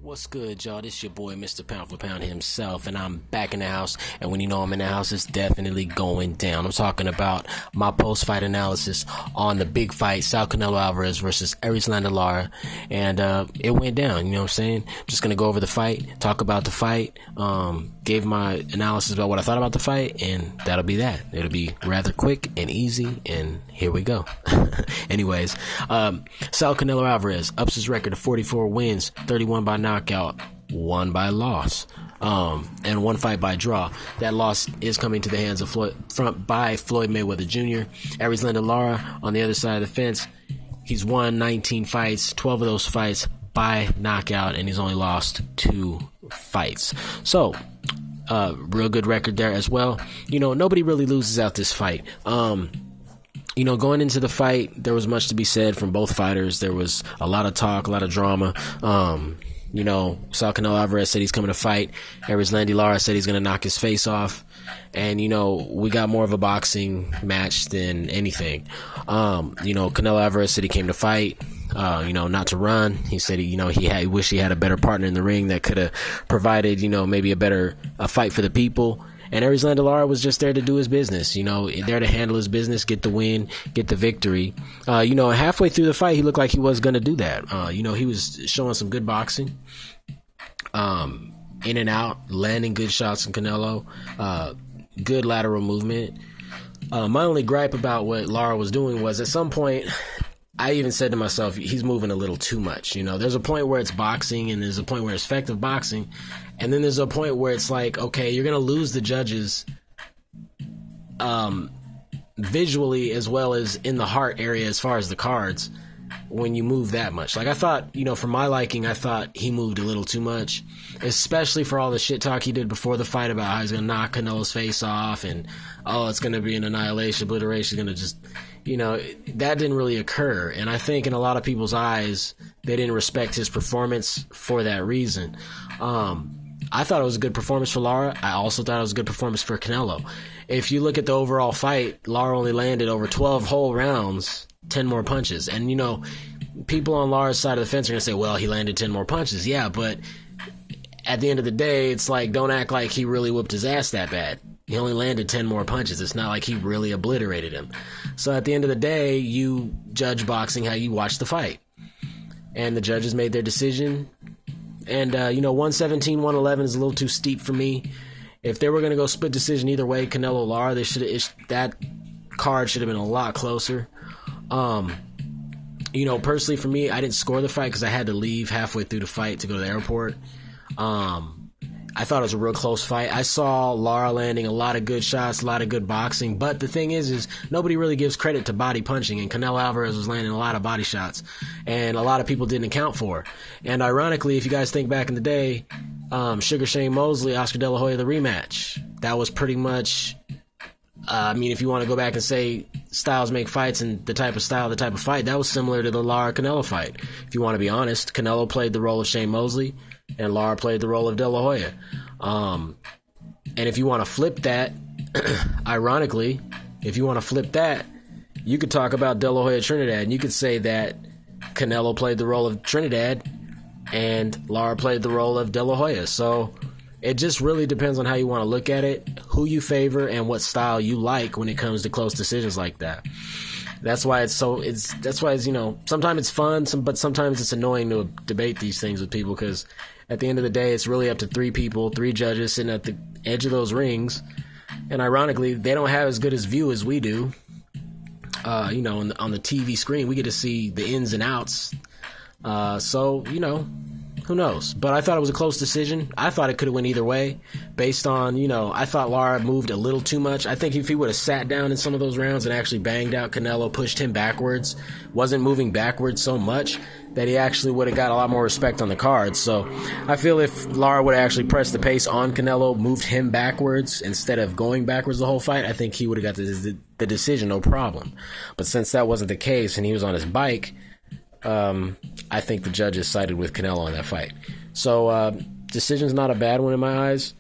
What's good, y'all? This your boy, Mr. Pound for Pound himself, and I'm back in the house. And when you know I'm in the house, it's definitely going down. I'm talking about my post-fight analysis on the big fight, Canelo Alvarez versus Erislandy Lara, and it went down. You know what I'm saying? Just gonna go over the fight, talk about the fight, gave my analysis about what I thought about the fight, and that'll be that. It'll be rather quick and easy, and here we go. Anyways, Canelo Alvarez ups his record to 44 wins, 31 by knockout, 1 by loss, and 1 fight by draw. That loss is coming to the hands of Floyd Mayweather Jr. Erislandy Lara on the other side of the fence. He's won 19 fights, 12 of those fights by knockout, and he's only lost 2 fights. So, real good record there as well. You know, nobody really loses out this fight. You know, going into the fight, there was much to be said from both fighters. There was a lot of talk, a lot of drama. You know, Canelo Alvarez said he's coming to fight. Erislandy Lara said he's going to knock his face off. And, you know, we got more of a boxing match than anything. You know, Canelo Alvarez said he came to fight, you know, not to run. He said, he wished he had a better partner in the ring that could have provided, you know, maybe a fight for the people. And Erislandy Lara was just there to do his business, you know, there to handle his business, get the win, get the victory. You know, halfway through the fight, he looked like he was going to do that. You know, he was showing some good boxing, in and out, landing good shots from Canelo, good lateral movement. My only gripe about what Lara was doing was at some point, I even said to myself, he's moving a little too much. You know, there's a point where it's boxing and there's a point where it's effective boxing. And then there's a point where it's like, okay, you're going to lose the judges visually as well as in the heart area as far as the cards when you move that much. Like I thought, you know, for my liking, I thought he moved a little too much, especially for all the shit talk he did before the fight about how he's going to knock Canelo's face off and, oh, it's going to be an annihilation, obliteration, going to just... You know, that didn't really occur. And I think in a lot of people's eyes, they didn't respect his performance for that reason. I thought it was a good performance for Lara. I also thought it was a good performance for Canelo. If you look at the overall fight, Lara only landed over 12 whole rounds, 10 more punches. And, you know, people on Lara's side of the fence are going to say, well, he landed 10 more punches. Yeah, but at the end of the day, it's like, don't act like he really whooped his ass that bad. He only landed 10 more punches. It's not like he really obliterated him. So at the end of the day, you judge boxing how you watch the fight. And the judges made their decision. And, you know, 117, 111 is a little too steep for me. If they were going to go split decision either way, Canelo Lara, that card should have been a lot closer. You know, personally for me, I didn't score the fight because I had to leave halfway through the fight to go to the airport. I thought it was a real close fight. I saw Lara landing a lot of good shots, a lot of good boxing. But the thing is nobody really gives credit to body punching. And Canelo Alvarez was landing a lot of body shots. And a lot of people didn't account for. And ironically, if you guys think back in the day, Sugar Shane Mosley, Oscar De La Hoya, the rematch. That was pretty much... I mean, if you want to go back and say styles make fights and the type of style, the type of fight, that was similar to the Lara-Canelo fight. If you want to be honest, Canelo played the role of Shane Mosley and Lara played the role of De La Hoya. And if you want to flip that, ironically, if you want to flip that, you could talk about De La Hoya Trinidad, and you could say that Canelo played the role of Trinidad and Lara played the role of De La Hoya. So it just really depends on how you want to look at it, who you favor, and what style you like when it comes to close decisions like that. That's why it's, you know, sometimes it's fun, but sometimes it's annoying to debate these things with people because at the end of the day, it's really up to 3 people, 3 judges sitting at the edge of those rings. And ironically, they don't have as good as view as we do. You know, on the TV screen, we get to see the ins and outs. So, you know, who knows? But I thought it was a close decision. I thought it could have went either way based on, you know, I thought Lara moved a little too much. I think if he would have sat down in some of those rounds and actually banged out Canelo, pushed him backwards, wasn't moving backwards so much, that he actually would have got a lot more respect on the cards. So I feel if Lara would have actually pressed the pace on Canelo, moved him backwards instead of going backwards the whole fight, I think he would have got the decision, no problem. But since that wasn't the case and he was on his bike, I think the judges sided with Canelo on that fight. So decision's not a bad one in my eyes.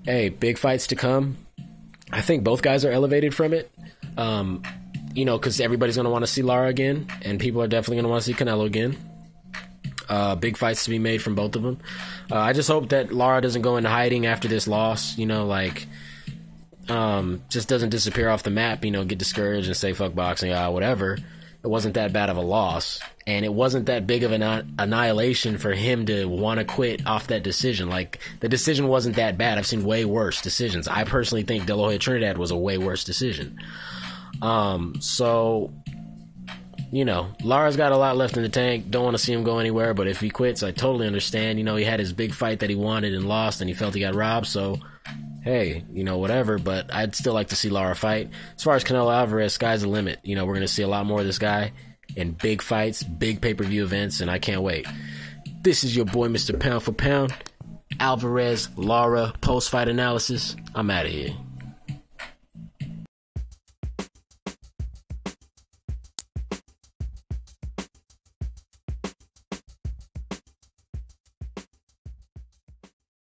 Hey, big fights to come. I think both guys are elevated from it. You know, because everybody's going to want to see Lara again, and people are definitely going to want to see Canelo again. Big fights to be made from both of them. I just hope that Lara doesn't go into hiding after this loss, you know, like, just doesn't disappear off the map, you know, get discouraged and say fuck boxing, whatever. It wasn't that bad of a loss, and it wasn't that big of an annihilation for him to want to quit off that decision. Like, the decision wasn't that bad. I've seen way worse decisions. I personally think De La Hoya Trinidad was a way worse decision. So, you know, Lara's got a lot left in the tank. Don't want to see him go anywhere, but if he quits, I totally understand. You know, he had his big fight that he wanted and lost, and he felt he got robbed, so hey, you know, whatever, but I'd still like to see Lara fight. As far as Canelo Alvarez, sky's the limit. You know, we're going to see a lot more of this guy in big fights, big pay-per-view events, and I can't wait. This is your boy, Mr. Pound for Pound. Alvarez, Lara, post-fight analysis. I'm out of here.